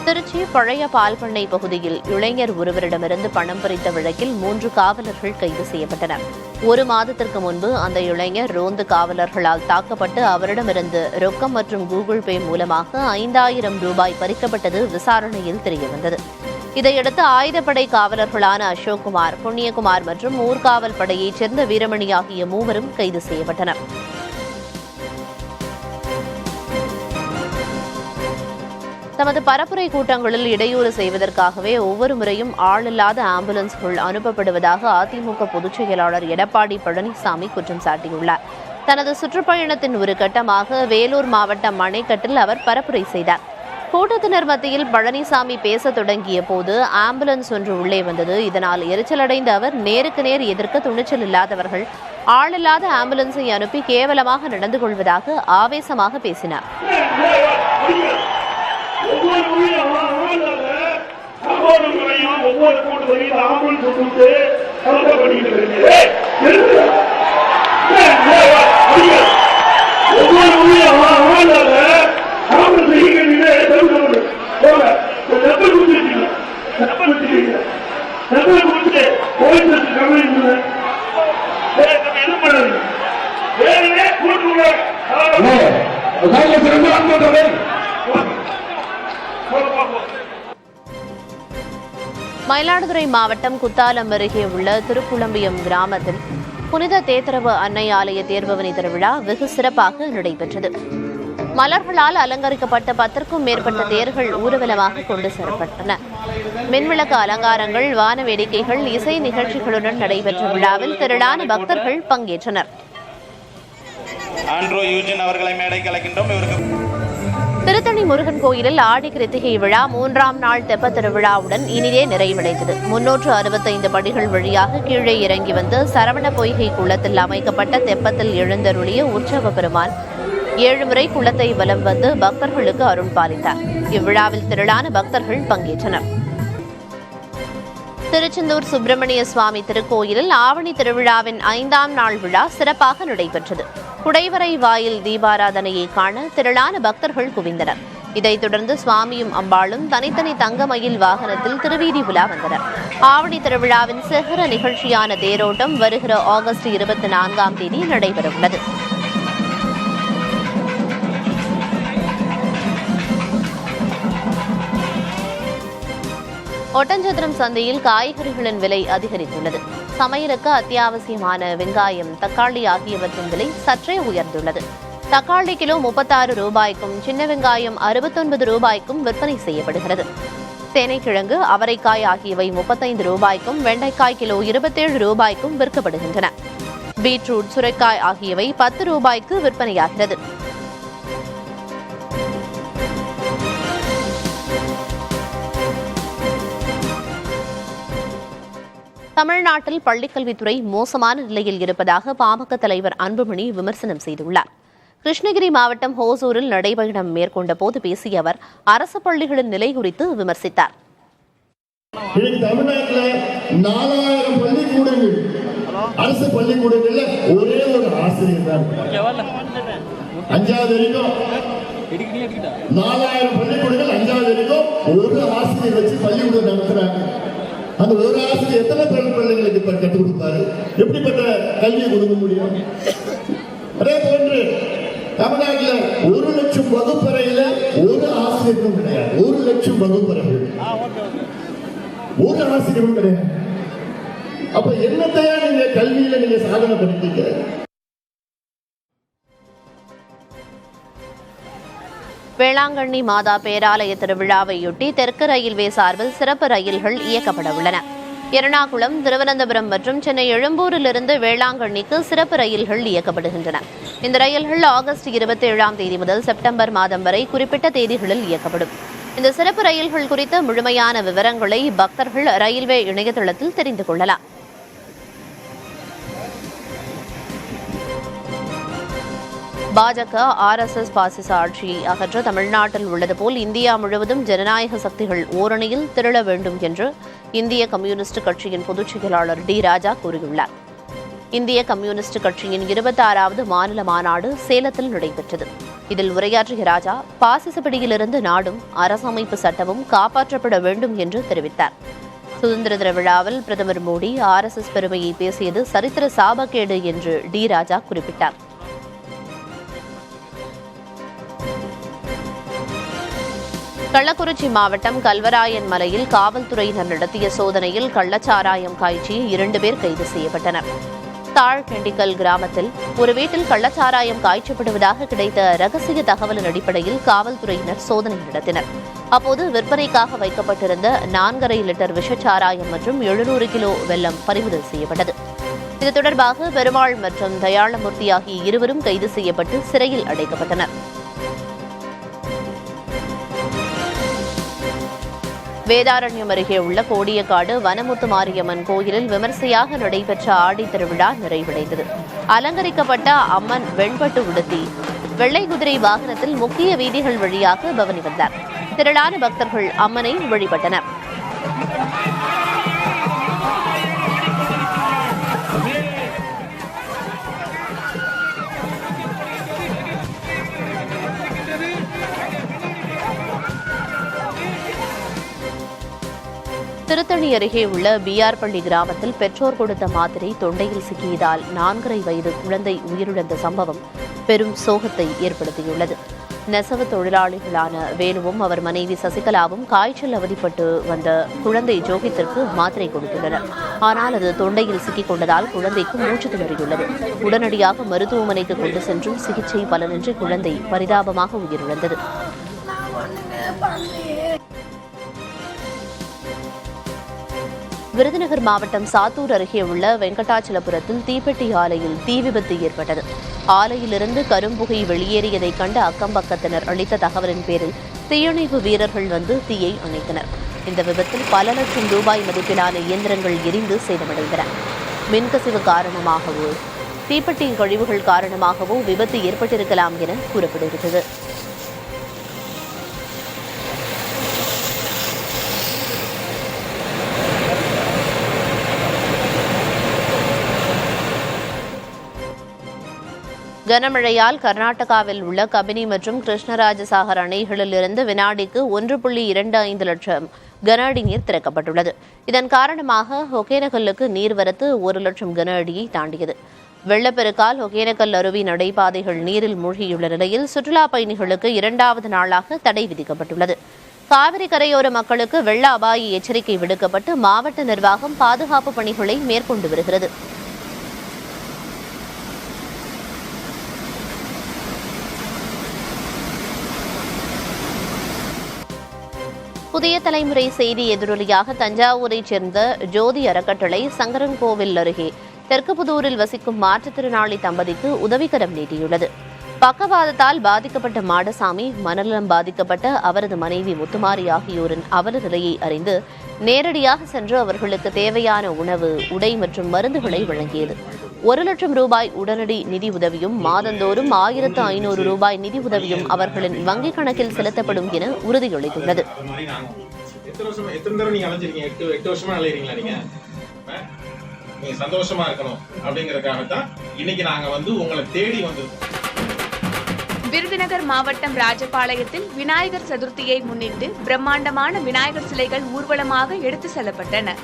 திருச்சி பழைய பால்பண்ணை பகுதியில் இளைஞர் ஒருவரிடமிருந்து பணம் பறித்த வழக்கில் 3 காவலர்கள் கைது செய்யப்பட்டனர். 1 மாதத்திற்கு முன்பு அந்த இளைஞர் ரோந்து காவலர்களால் தாக்கப்பட்டு அவரிடமிருந்து ரொக்கம் மற்றும் கூகுள் பே மூலமாக 5000 ரூபாய் பறிக்கப்பட்டது விசாரணையில் தெரியவந்தது. இதையடுத்து ஆயுதப்படை காவலர்களான அசோக்குமார், புண்ணியகுமார் மற்றும் ஊர்காவல் படையைச் சேர்ந்த வீரமணி ஆகிய 3 கைது செய்யப்பட்டனர். தமது பரப்புரை கூட்டங்களில் இடையூறு செய்வதற்காகவே ஒவ்வொரு முறையும் ஆளில்லாத ஆம்புலன்ஸ்கள் அனுப்பப்படுவதாக அதிமுக பொதுச் செயலாளர் எடப்பாடி பழனிசாமி குற்றம் சாட்டியுள்ளார். தனது சுற்றுப்பயணத்தின் ஒரு கட்டமாக வேலூர் மாவட்டம் மணைக்கட்டில் அவர் பரப்புரை செய்தார். கூட்டத்தினர் மத்தியில் பழனிசாமி பேச தொடங்கிய போது ஆம்புலன்ஸ் ஒன்று உள்ளே வந்தது. இதனால் எரிச்சலடைந்த அவர் நேருக்கு நேர் எதிர்க்க துணிச்சல் இல்லாதவர்கள் ஆளில்லாத ஆம்புலன்ஸை அனுப்பி கேவலமாக நடந்து கொள்வதாக ஆவேசமாக பேசினார். மயிலாடுதுறை மாவட்டம் குத்தாலம் அருகே உள்ள திருப்புலம்பியம் கிராமத்தில் புனித தேத்தரவு அன்னை ஆலய தேர்பவனி திருவிழா வெகு சிறப்பாக நடைபெற்றது. மலர்களால் அலங்கரிக்கப்பட்ட 10க்கும் மேற்பட்ட தேர்கள் ஊர்வலமாக கொண்டு செல்லப்பட்டன. மின்விளக்கு அலங்காரங்கள், வான வேடிக்கைகள், இசை நிகழ்ச்சிகளுடன் நடைபெற்ற விழாவில் திரளான பக்தர்கள் பங்கேற்றனர். திருத்தணி முருகன் கோயிலில் ஆடி கிருத்திகை விழா 3ஆம் நாள் தெப்பத் திருவிழாவுடன் இனிதே நிறைவடைந்தது. 365 படிகள் வழியாக கீழே இறங்கி வந்து சரவண பொய்கை குளத்தில் அமைக்கப்பட்ட தெப்பத்தில் எழுந்தருளிய உற்சவ பெருமான் 7 முறை குளத்தை வலம் வந்து பக்தர்களுக்கு அருள் பாலித்தார். இவ்விழாவில் திரளான பக்தர்கள் பங்கேற்றனர். திருச்செந்தூர் சுப்பிரமணிய சுவாமி திருக்கோயிலில் ஆவணி திருவிழாவின் 5ஆம் நாள் விழா சிறப்பாக நடைபெற்றது. குடைவரை வாயில் தீபாராதனையை காண திரளான பக்தர்கள் குவிந்தனர். இதைத் தொடர்ந்து சுவாமியும் அம்பாளும் தனித்தனி தங்கமயில் வாகனத்தில் திருவீதி உலா வந்தனர். ஆவணி திருவிழாவின் சிகர நிகழ்ச்சியான தேரோட்டம் வருகிற ஆகஸ்ட் 24ஆம் தேதி நடைபெறவுள்ளது. ஒட்டஞ்சத்திரம் சந்தையில் காய்கறிகளின் விலை அதிகரித்துள்ளது. சமையலுக்கு அத்தியாவசியமான வெங்காயம், தக்காளி ஆகியவற்றின் விலை சற்றே உயர்ந்துள்ளது. தக்காளி கிலோ 36 ரூபாய்க்கும், சின்ன வெங்காயம் 69 ரூபாய்க்கும் விற்பனை செய்யப்படுகிறது. சேனைக்கிழங்கு, அவரைக்காய் ஆகியவை 35 ரூபாய்க்கும், வெண்டைக்காய் கிலோ 27 ரூபாய்க்கும் விற்கப்படுகின்றன. பீட்ரூட், சுரைக்காய் ஆகியவை 10 ரூபாய்க்கு விற்பனையாகிறது. தமிழ்நாட்டில் பள்ளிக்கல்வித்துறை மோசமான நிலையில் இருப்பதாக பாமக தலைவர் அன்புமணி விமர்சனம் செய்துள்ளார். கிருஷ்ணகிரி மாவட்டம் ஹோசூரில் நடைபயணம் மேற்கொண்ட போது பேசிய அவர் அரசு பள்ளிகளின் நிலை குறித்து விமர்சித்தார். தமிழ்நாட்டில் 4000 பள்ளிக்கூடங்கள், அரசு பள்ளிக்கூடங்கள்ல ஒரே ஒரு ஆசிரியர் தான். 5வது வரைக்கும் 4000 பள்ளிக்கூடங்கள் 5வது வரைக்கும் ஒரு ஆசிரியர் வச்சு பள்ளிக்கூடம் நடத்துறாங்க. அந்த ஒரு ஆசிரியர் எத்தனை பிள்ளைங்களுக்கு கற்றுக் கொடுப்பாரு? எப்படிப்பட்ட கல்வியை கொடுக்க முடியும்? அதே போன்று தமிழ்நாட்டில் 1 லட்சம் வகுப்பறையில ஒரு ஆசிரியரும் கிடையாது. 1 லட்சம் வகுப்பறைகள், ஒரு ஆசிரியரும் கிடையாது. அப்ப என்னத்தையா நீங்க கல்வியில நீங்க சாதனை பண்ணிட்டீங்க? வேளாங்கண்ணி மாதா பேராலய திருவிழாவையொட்டி தெற்கு ரயில்வே சார்பில் சிறப்பு ரயில்கள் இயக்கப்பட உள்ளன. எர்ணாகுளம், திருவனந்தபுரம் மற்றும் சென்னை எழும்பூரிலிருந்து வேளாங்கண்ணிக்கு சிறப்பு ரயில்கள் இயக்கப்படுகின்றன. இந்த ரயில்கள் ஆகஸ்ட் 27ஆம் தேதி முதல் செப்டம்பர் மாதம் வரை குறிப்பிட்ட தேதிகளில் இயக்கப்படும். இந்த சிறப்பு ரயில்கள் குறித்த முழுமையான விவரங்களை பக்தர்கள் ரயில்வே இணையதளத்தில் தெரிந்து கொள்ளலாம். பாஜக RSS பாசிச ஆட்சியை அகற்ற தமிழ்நாட்டில் உள்ளது போல் இந்தியா முழுவதும் ஜனநாயக சக்திகள் ஓரணியில் திரள வேண்டும் என்று இந்திய கம்யூனிஸ்ட் கட்சியின் பொதுச் செயலாளர் டி ராஜா கூறியுள்ளார். இந்திய கம்யூனிஸ்ட் கட்சியின் 26வது மாநில மாநாடு சேலத்தில் நடைபெற்றது. இதில் உரையாற்றிய ராஜா, பாசிச பிடியிலிருந்து நாடும் அரசமைப்பு சட்டமும் காப்பாற்றப்பட வேண்டும் என்று தெரிவித்தார். சுதந்திர தின விழாவில் பிரதமர் மோடி RSS பெருமையை பேசியது சரித்திர சாபக்கேடு என்று டி ராஜா குறிப்பிட்டார். கள்ளக்குறிச்சி மாவட்டம் கல்வராயன் மலையில் காவல்துறையினர் நடத்திய சோதனையில் கள்ளச்சாராயம் காய்ச்சி 2 பேர் கைது செய்யப்பட்டனர். தாழ்கெண்டிக்கல் கிராமத்தில் ஒரு வீட்டில் கள்ளச்சாராயம் காய்ச்சப்படுவதாக கிடைத்த ரகசிய தகவலின் அடிப்படையில் காவல்துறையினர் சோதனை நடத்தினர். அப்போது விற்பனைக்காக வைக்கப்பட்டிருந்த 4.5 லிட்டர் விஷச்சாராயம் மற்றும் 700 கிலோ வெல்லம் பறிமுதல் செய்யப்பட்டது. இது தொடர்பாக பெருமாள் மற்றும் தயாளமூர்த்தி ஆகிய இருவரும் கைது செய்யப்பட்டு சிறையில் அடைக்கப்பட்டனர். வேதாரண்யம் அருகே உள்ள கோடியக்காடு வனமுத்து மாரியம்மன் கோயிலில் விமர்சையாக நடைபெற்ற ஆடி திருவிழா நிறைவடைந்தது. அலங்கரிக்கப்பட்ட அம்மன் வெண்பட்டு உடுத்தி வெள்ளை குதிரை வாகனத்தில் முக்கிய வீதிகள் வழியாக பவனி வந்தார். திரளான பக்தர்கள் அம்மனை வழிபட்டனர். திருத்தணி அருகே உள்ள பிஆர்பள்ளி கிராமத்தில் பெற்றோர் கொடுத்த மாத்திரை தொண்டையில் சிக்கியதால் 4.5 வயது குழந்தை உயிரிழந்த சம்பவம் பெரும் சோகத்தை ஏற்படுத்தியுள்ளது. நெசவு தொழிலாளிகளான வேணுவும் அவர் மனைவி சசிகலாவும் காய்ச்சல் அவதிப்பட்டு வந்த குழந்தை ஜோகித்திற்கு மாத்திரை கொடுத்துள்ளனர். ஆனால் அது தொண்டையில் சிக்கிக் கொண்டதால் குழந்தைக்கு மூச்சு திணறியுள்ளது. உடனடியாக மருத்துவமனைக்கு கொண்டு சென்றும் சிகிச்சை பலனின்றி குழந்தை பரிதாபமாக உயிரிழந்தது. விருதுநகர் மாவட்டம் சாத்தூர் அருகே உள்ள வெங்கடாச்சலபுரத்தில் தீப்பெட்டி ஆலையில் தீ விபத்து ஏற்பட்டது. ஆலையிலிருந்து கரும்புகை வெளியேறியதைக் கண்ட அக்கம்பக்கத்தினர் அளித்த தகவலின் பேரில் தீயணைப்பு வீரர்கள் வந்து தீயை அணைத்தனர். இந்த விபத்தில் பல லட்சம் ரூபாய் மதிப்பிலான இயந்திரங்கள் எரிந்து சேதமடைந்தன. மின்கசிவு காரணமாகவோ தீப்பெட்டி கழிவுகள் காரணமாகவோ விபத்து ஏற்பட்டிருக்கலாம் என கூறப்படுகிறது. கனமழையால் கர்நாடகாவில் உள்ள கபினி மற்றும் கிருஷ்ணராஜசாகர் அணைகளில் இருந்து வினாடிக்கு 1.25 லட்சம் கன அடி நீர் திறக்கப்பட்டுள்ளது. இதன் காரணமாக ஒகேனக்கல்லுக்கு நீர்வரத்து 1 லட்சம் கன அடியை தாண்டியது. வெள்ளப்பெருக்கால் ஒகேனக்கல் அருவி நடைபாதைகள் நீரில் மூழ்கியுள்ள நிலையில் சுற்றுலா பயணிகளுக்கு 2வது நாளாக தடை விதிக்கப்பட்டுள்ளது. காவிரி கரையோர மக்களுக்கு வெள்ள அபாய எச்சரிக்கை விடுக்கப்பட்டு மாவட்ட நிர்வாகம் பாதுகாப்பு பணிகளை மேற்கொண்டு வருகிறது. புதிய தலைமுறை செய்தி எதிரொலியாக தஞ்சாவூரைச் சேர்ந்த ஜோதி அறக்கட்டளை சங்கரன்கோவில் அருகே தெற்குபுதூரில் வசிக்கும் மாற்றுத்திறனாளி தம்பதிக்கு உதவிக்கரம் நீட்டியுள்ளது. பக்கவாதத்தால் பாதிக்கப்பட்ட மாடசாமி, மனநலம் பாதிக்கப்பட்ட அவரது மனைவி முத்துமாரி ஆகியோரின் அவல நிலையை அறிந்து நேரடியாக சென்று அவர்களுக்கு தேவையான உணவு, உடை மற்றும் மருந்துகளை வழங்கியது. 1 லட்சம் ரூபாய் உடனடி நிதி உதவியும் மாதந்தோறும் 1500 ரூபாய் நிதி உதவியும் அவர்களின் வங்கிக் கணக்கில் செலுத்தப்படும் என உறுதியளித்துள்ளது. சந்தோஷமா இருக்கணும் அப்படிங்கறதுக்காகத்தான் இன்னைக்கு நாங்க வந்து உங்களை தேடி வந்திருக்கோம். விருதுநகர் மாவட்டம் ராஜபாளையத்தில் விநாயகர் சதுர்த்தியை முன்னிட்டு பிரம்மாண்டமான விநாயகர் சிலைகள் ஊர்வலமாக எடுத்து செல்லப்பட்டன.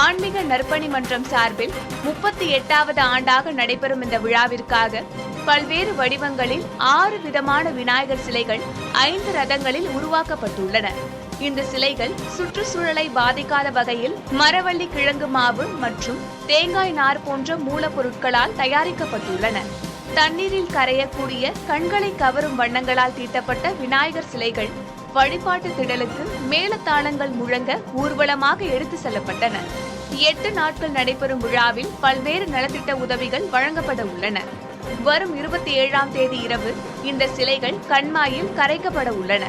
ஆன்மீக நற்பணி மன்றம் சார்பில் 38வது ஆண்டாக நடைபெறும் இந்த விழாவிற்காக பல்வேறு வடிவங்களில் 6 விதமான விநாயகர் சிலைகள் 5 ரதங்களில் உருவாக்கப்பட்டுள்ளன. இந்த சிலைகள் சுற்றுச்சூழலை பாதிக்காத வகையில் மரவள்ளி கிழங்கு மாவு மற்றும் தேங்காய் நார் போன்ற மூலப்பொருட்களால் தயாரிக்கப்பட்டுள்ளன. தண்ணீரில் கரையக்கூடிய கண்களை கவரும் வண்ணங்களால் தீட்டப்பட்ட விநாயகர் சிலைகள் வழிபாட்டு திடலுக்கு மேளதாளங்கள் முழங்க ஊர்வலமாக எடுத்து செல்லப்பட்டன. 8 நாட்கள் நடைபெறும் விழாவில் பல்வேறு நலத்திட்ட உதவிகள் வழங்கப்பட உள்ளன. வரும் 27ஆம் தேதி இரவு இந்த சிலைகள் கண்மாயில் கரைக்கப்பட உள்ளன.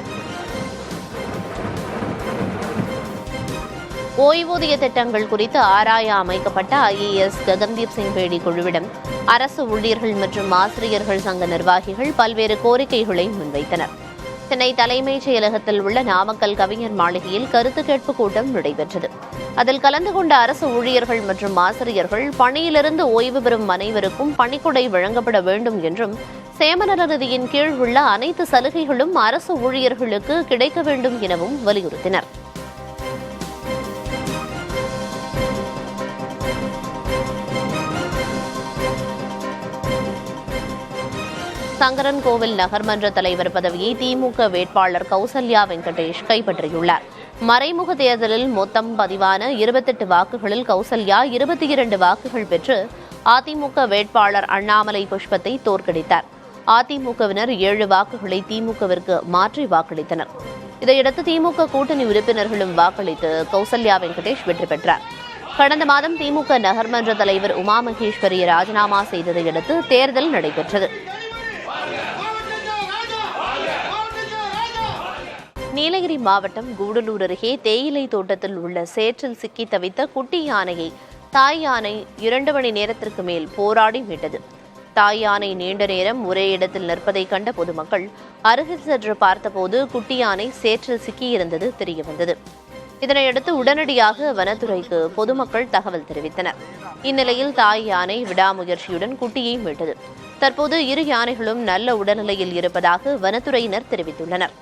ஓய்வூதிய திட்டங்கள் குறித்து ஆராய அமைக்கப்பட்ட IAS ககன்தீப் சிங் பேடி குழுவிடம் அரசு ஊழியர்கள் மற்றும் ஆசிரியர்கள் சங்க நிர்வாகிகள் பல்வேறு கோரிக்கைகளை முன்வைத்தனர். சென்னை தலைமைச் செயலகத்தில் உள்ள நாமக்கல் கவிஞர் மாளிகையில் கருத்து கேட்பு கூட்டம் நடைபெற்றது. அதில் கலந்து கொண்ட அரசு ஊழியர்கள் மற்றும் ஆசிரியர்கள் பணியிலிருந்து ஓய்வு பெறும் அனைவருக்கும் பணிக்கொடை வழங்கப்பட வேண்டும் என்றும், சேமநல நிதியின் கீழ் உள்ள அனைத்து சலுகைகளும் அரசு ஊழியர்களுக்கு கிடைக்க வேண்டும் எனவும் வலியுறுத்தினர். சங்கரன்கோவில் நகர்மன்ற தலைவர் பதவியை திமுக வேட்பாளர் கௌசல்யா வெங்கடேஷ் கைப்பற்றியுள்ளார். மறைமுக தேர்தலில் மொத்தம் பதிவான 28 வாக்குகளில் கௌசல்யா 22 வாக்குகள் பெற்று அதிமுக வேட்பாளர் அண்ணாமலை புஷ்பத்தை தோற்கடித்தார். அதிமுகவினர் 7 வாக்குகளை திமுகவிற்கு மாற்றி வாக்களித்தனர். இதையடுத்து திமுக கூட்டணி உறுப்பினர்களும் வாக்களித்து கௌசல்யா வெங்கடேஷ் வெற்றி பெற்றார். கடந்த மாதம் திமுக நகர்மன்ற தலைவர் உமா மகேஸ்வரி ராஜினாமா செய்ததையடுத்து தேர்தல் நடைபெற்றது. நீலகிரி மாவட்டம் கூடலூர் அருகே தேயிலை தோட்டத்தில் உள்ள சேற்றில் சிக்கி தவித்த குட்டி யானையை தாய் யானை 2 மணி நேரத்திற்கு மேல் போராடி மீட்டது. தாய் யானை நீண்ட நேரம் ஒரே இடத்தில் நிற்பதை கண்ட பொதுமக்கள் அருகில் சென்று பார்த்தபோது குட்டி யானை சேற்றில் சிக்கியிருந்தது தெரியவந்தது. இதனையடுத்து உடனடியாக வனத்துறைக்கு பொதுமக்கள் தகவல் தெரிவித்தனர். இந்நிலையில் தாய் யானை விடாமுயற்சியுடன் குட்டியை மீட்டது. தற்போது 2 யானைகளும் நல்ல உடல்நிலையில் இருப்பதாக வனத்துறையினர் தெரிவித்துள்ளனர்.